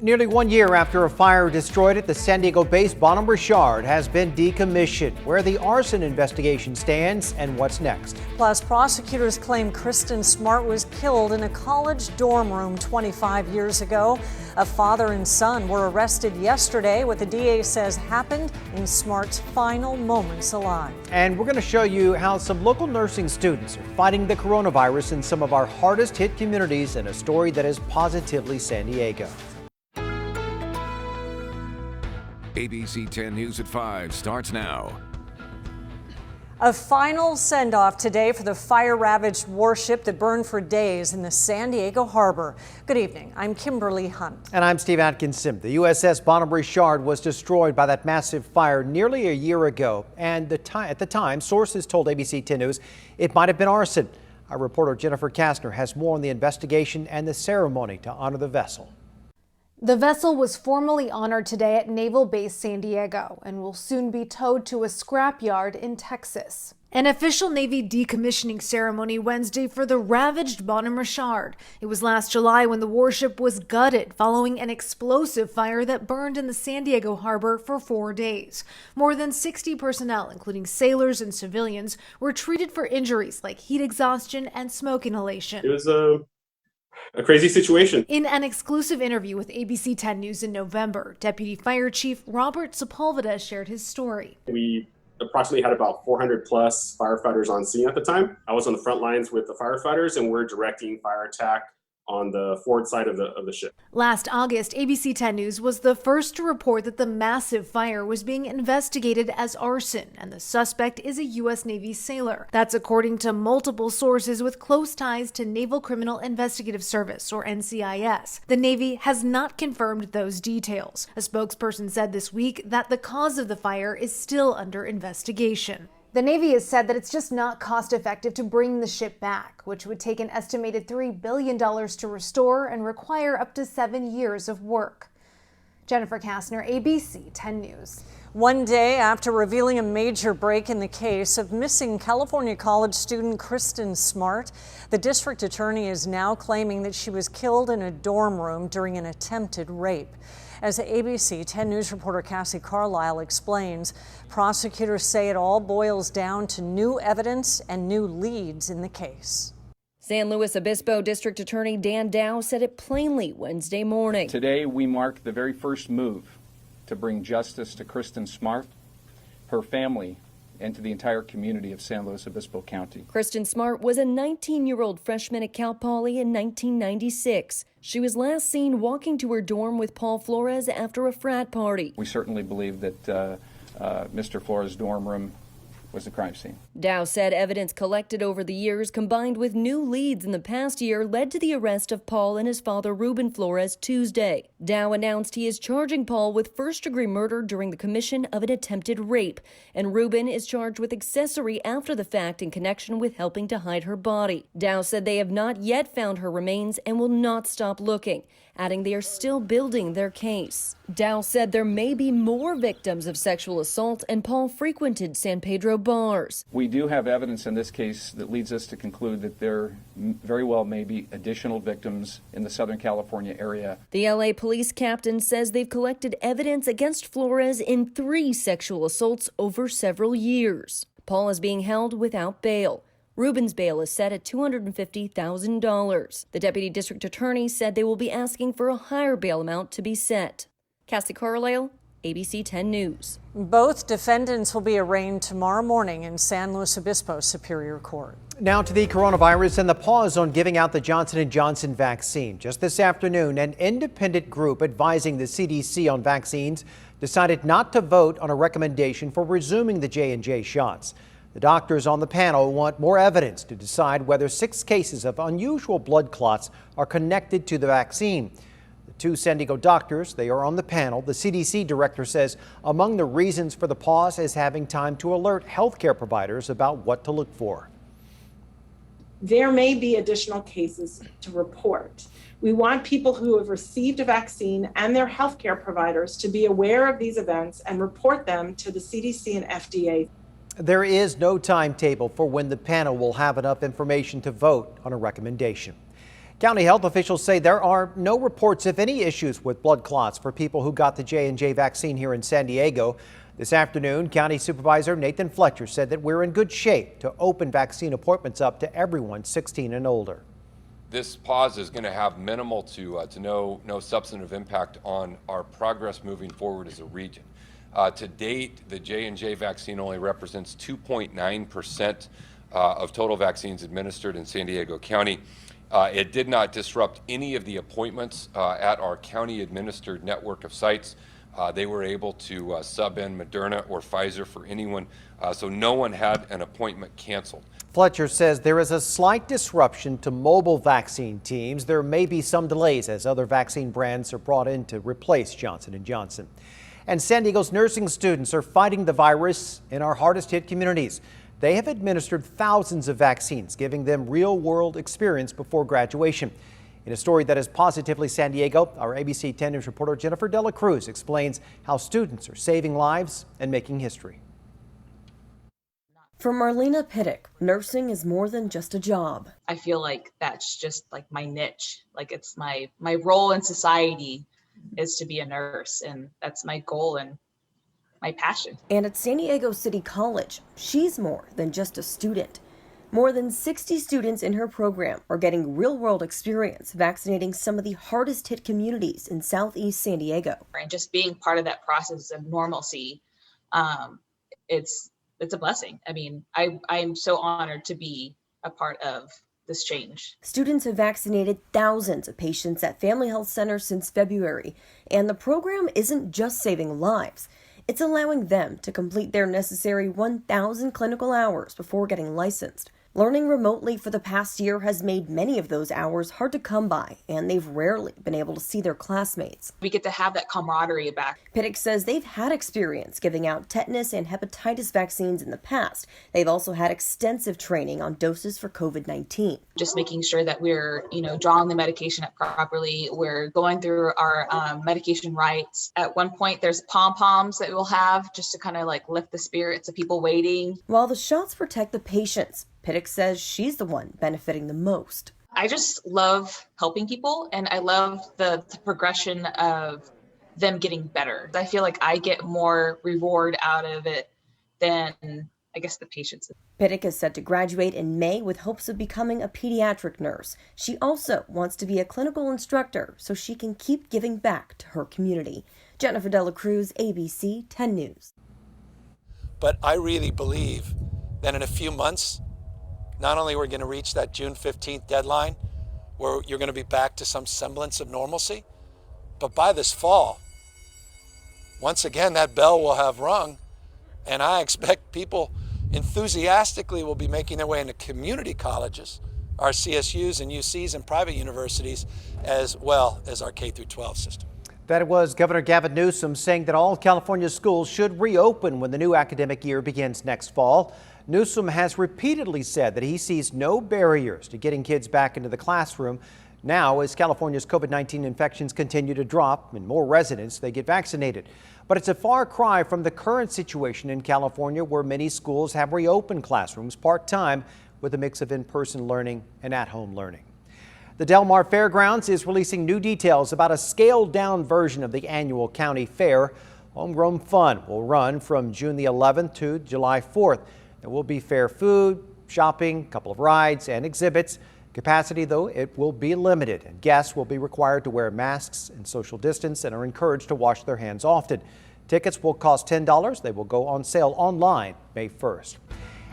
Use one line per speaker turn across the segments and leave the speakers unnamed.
Nearly 1 year after a fire destroyed it, the San Diego-based Bonham Richard has been decommissioned. Where the arson investigation stands and what's next.
Plus, prosecutors claim Kristen Smart was killed in a college dorm room 25 years ago. A father and son were arrested yesterday, what the DA says happened in Smart's final moments alive.
And we're going to show you how some local nursing students are fighting the coronavirus in some of our hardest hit communities in a story that is positively San Diego.
ABC 10 News at 5 starts now.
A final send-off today for the fire-ravaged warship that burned for days in the San Diego harbor. Good evening. I'm Kimberly Hunt.
And I'm Steve Atkinson. The USS Bonham Richard was destroyed by that massive fire nearly a year ago. And at the time, sources told ABC 10 News it might have been arson. Our reporter Jennifer Kastner has more on the investigation and the ceremony to honor the vessel.
The vessel was formally honored today at Naval Base San Diego and will soon be towed to a scrapyard in Texas. An official Navy decommissioning ceremony Wednesday for the ravaged Bonham Richard. It was last July when the warship was gutted following an explosive fire that burned in the San Diego harbor for 4 days. More than 60 personnel, including sailors and civilians, were treated for injuries like heat exhaustion and smoke inhalation.
It was a crazy situation.
In an exclusive interview with ABC 10 News in November, Deputy Fire Chief Robert Sepulveda shared his story.
We approximately had about 400 plus firefighters on scene at the time. I was on the front lines with the firefighters, and we're directing fire attack on the forward side of the ship.
Last August, ABC 10 News was the first to report that the massive fire was being investigated as arson, and the suspect is a U.S. Navy sailor. That's according to multiple sources with close ties to Naval Criminal Investigative Service, or NCIS. The Navy has not confirmed those details. A spokesperson said this week that the cause of the fire is still under investigation. The Navy has said that it's just not cost-effective to bring the ship back, which would take an estimated $3 billion to restore and require up to 7 years of work. Jennifer Kastner, ABC 10 News.
One day after revealing a major break in the case of missing California college student Kristen Smart, the district attorney is now claiming that she was killed in a dorm room during an attempted rape. As ABC 10 News reporter Cassie Carlisle explains, prosecutors say it all boils down to new evidence and new leads in the case.
San Luis Obispo District Attorney Dan Dow said it plainly Wednesday morning.
Today we mark the very first move to bring justice to Kristen Smart, her family, and to the entire community of San Luis Obispo County.
Kristen Smart was a 19-year-old freshman at Cal Poly in 1996. She was last seen walking to her dorm with Paul Flores after a frat party.
We certainly believe that Mr. Flores' dorm room was the crime scene.
Dow said evidence collected over the years combined with new leads in the past year led to the arrest of Paul and his father Ruben Flores Tuesday. Dow announced he is charging Paul with first-degree murder during the commission of an attempted rape, and Ruben is charged with accessory after the fact in connection with helping to hide her body. Dow said they have not yet found her remains and will not stop looking, adding they are still building their case. Dow said there may be more victims of sexual assault, and Paul frequented San Pedro bars.
We do have evidence in this case that leads us to conclude that there very well may be additional victims in the Southern California area.
The LA police captain says they've collected evidence against Flores in 3 sexual assaults over several years. Paul is being held without bail. Ruben's bail is set at $250,000. The deputy district attorney said they will be asking for a higher bail amount to be set. Cassie Carlisle, ABC 10 News.
Both defendants will be arraigned tomorrow morning in San Luis Obispo Superior Court.
Now to the coronavirus and the pause on giving out the Johnson & Johnson vaccine. Just this afternoon, an independent group advising the CDC on vaccines decided not to vote on a recommendation for resuming the J&J shots. The doctors on the panel want more evidence to decide whether 6 cases of unusual blood clots are connected to the vaccine. The 2 San Diego doctors, they are on the panel. The CDC director says among the reasons for the pause is having time to alert healthcare providers about what to look for.
There may be additional cases to report. We want people who have received a vaccine and their healthcare providers to be aware of these events and report them to the CDC and FDA.
There is no timetable for when the panel will have enough information to vote on a recommendation. County health officials say there are no reports of any issues with blood clots for people who got the J&J vaccine here in San Diego. This afternoon, County Supervisor Nathan Fletcher said that we're in good shape to open vaccine appointments up to everyone 16 and older.
This pause is going to have minimal to no substantive impact on our progress moving forward as a region. To date, the J&J vaccine only represents 2.9% of total vaccines administered in San Diego County. It did not disrupt any of the appointments at our county-administered network of sites. They were able to sub in Moderna or Pfizer for anyone, so no one had an appointment canceled.
Fletcher says there is a slight disruption to mobile vaccine teams. There may be some delays as other vaccine brands are brought in to replace Johnson & Johnson. And San Diego's nursing students are fighting the virus in our hardest hit communities. They have administered thousands of vaccines, giving them real-world experience before graduation. In a story that is positively San Diego, our ABC 10 News reporter Jennifer Dela Cruz explains how students are saving lives and making history.
For Marlena Pittick, nursing is more than just a job.
I feel like that's just like my niche. Like it's my role in society is to be a nurse, and that's my goal and my passion.
And at San Diego City College, she's more than just a student. More than 60 students in her program are getting real-world experience vaccinating some of the hardest hit communities in Southeast San Diego.
And just being part of that process of normalcy, it's a blessing. I mean, I am so honored to be a part of this change.
Students have vaccinated thousands of patients at Family Health Centers since February, and the program isn't just saving lives. It's allowing them to complete their necessary 1,000 clinical hours before getting licensed. Learning remotely for the past year has made many of those hours hard to come by, and they've rarely been able to see their classmates.
We get to have that camaraderie back.
Pittick says they've had experience giving out tetanus and hepatitis vaccines in the past. They've also had extensive training on doses for COVID-19.
Just making sure that we're, drawing the medication up properly. We're going through our medication rights. At one point, there's pom-poms that we'll have just to kind of like lift the spirits of people waiting.
While the shots protect the patients, Pittick says she's the one benefiting the most.
I just love helping people, and I love the progression of them getting better. I feel like I get more reward out of it than, I guess, the patients.
Pittick is set to graduate in May with hopes of becoming a pediatric nurse. She also wants to be a clinical instructor so she can keep giving back to her community. Jennifer Dela Cruz, ABC 10 News.
But I really believe that in a few months, not only we're going to reach that June 15th deadline where you're going to be back to some semblance of normalcy, but by this fall, once again, that bell will have rung, and I expect people enthusiastically will be making their way into community colleges, our CSUs and UCs and private universities, as well as our K-12 system.
That was Governor Gavin Newsom saying that all California schools should reopen when the new academic year begins next fall. Newsom has repeatedly said that he sees no barriers to getting kids back into the classroom now as California's COVID-19 infections continue to drop and more residents they get vaccinated. But it's a far cry from the current situation in California where many schools have reopened classrooms part-time with a mix of in-person learning and at-home learning. The Del Mar Fairgrounds is releasing new details about a scaled-down version of the annual county fair. Homegrown Fun will run from June the 11th to July 4th. There will be fair food, shopping, a couple of rides and exhibits. Capacity, though, it will be limited, and guests will be required to wear masks and social distance and are encouraged to wash their hands often. Tickets will cost $10. They will go on sale online May 1st.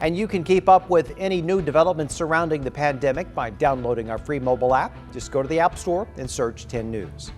And you can keep up with any new developments surrounding the pandemic by downloading our free mobile app. Just go to the App Store and search 10 News.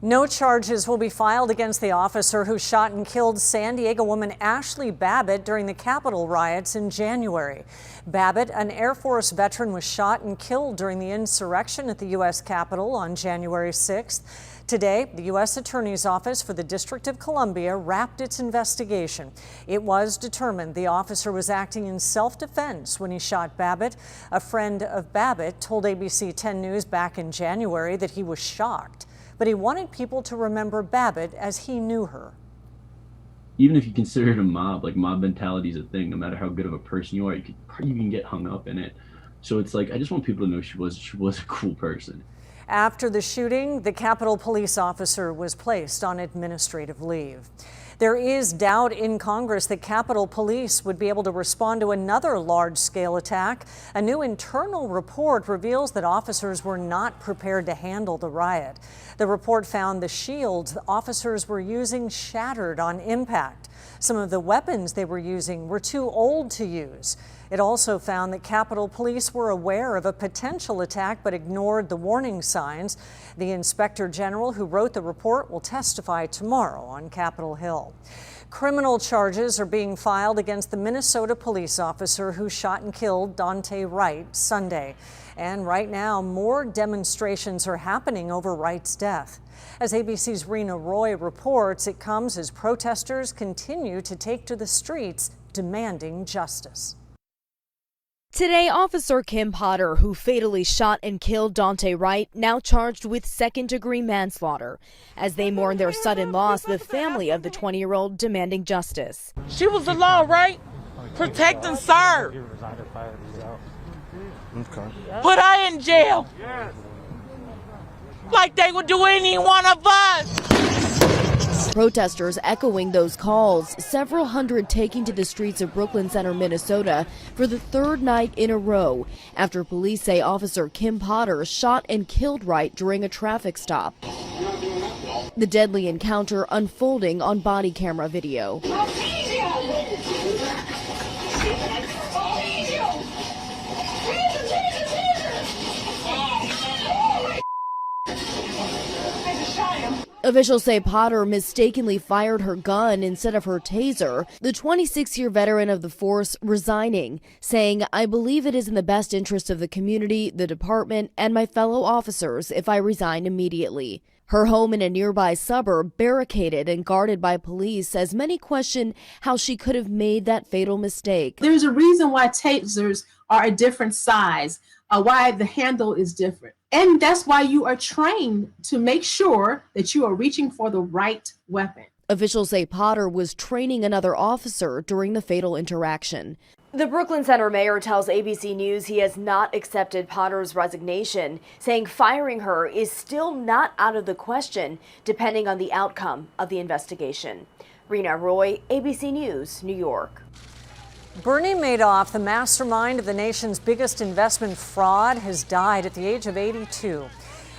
No charges will be filed against the officer who shot and killed San Diego woman Ashley Babbitt during the Capitol riots in January. Babbitt, an Air Force veteran, was shot and killed during the insurrection at the U.S. Capitol on January 6th. Today, the U.S. Attorney's Office for the District of Columbia wrapped its investigation. It was determined the officer was acting in self-defense when he shot Babbitt. A friend of Babbitt told ABC 10 News back in January that he was shocked, but he wanted people to remember Babbitt as he knew her.
Even if you consider it a mob, like mob mentality is a thing, no matter how good of a person you are, you can get hung up in it. So it's like, I just want people to know she was a cool person.
After the shooting, the Capitol Police officer was placed on administrative leave. There is doubt in Congress that Capitol Police would be able to respond to another large-scale attack. A new internal report reveals that officers were not prepared to handle the riot. The report found the shields officers were using shattered on impact. Some of the weapons they were using were too old to use. It also found that Capitol Police were aware of a potential attack but ignored the warning signs. The Inspector General who wrote the report will testify tomorrow on Capitol Hill. Criminal charges are being filed against the Minnesota police officer who shot and killed Daunte Wright Sunday. And right now, more demonstrations are happening over Wright's death. As ABC's Rena Roy reports, it comes as protesters continue to take to the streets demanding justice.
Today, Officer Kim Potter, who fatally shot and killed Daunte Wright, now charged with second-degree manslaughter. As they mourn their sudden loss, the family of the 20-year-old demanding justice.
She was the law, right? Protect and serve. Put her in jail. Like they would do any one of us.
Protesters echoing those calls, several hundred taking to the streets of Brooklyn Center, Minnesota for the third night in a row after police say Officer Kim Potter shot and killed Wright during a traffic stop. The deadly encounter unfolding on body camera video. Officials say Potter mistakenly fired her gun instead of her taser, the 26-year veteran of the force resigning, saying, "I believe it is in the best interest of the community, the department, and my fellow officers if I resign immediately." Her home in a nearby suburb barricaded and guarded by police as many question how she could have made that fatal mistake.
There's a reason why tasers are a different size, why the handle is different. And that's why you are trained to make sure that you are reaching for the right weapon.
Officials say Potter was training another officer during the fatal interaction. The Brooklyn Center mayor tells ABC News he has not accepted Potter's resignation, saying firing her is still not out of the question, depending on the outcome of the investigation. Rena Roy, ABC News, New York.
Bernie Madoff, the mastermind of the nation's biggest investment fraud, has died at the age of 82.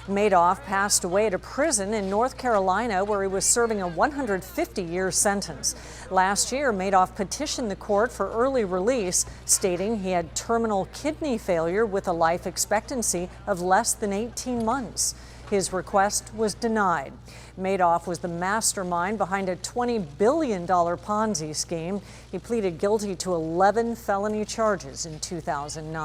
Madoff passed away at a prison in North Carolina where he was serving a 150-year sentence. Last year, Madoff petitioned the court for early release, stating he had terminal kidney failure with a life expectancy of less than 18 months. His request was denied. Madoff was the mastermind behind a $20 billion Ponzi scheme. He pleaded guilty to 11 felony charges in 2009.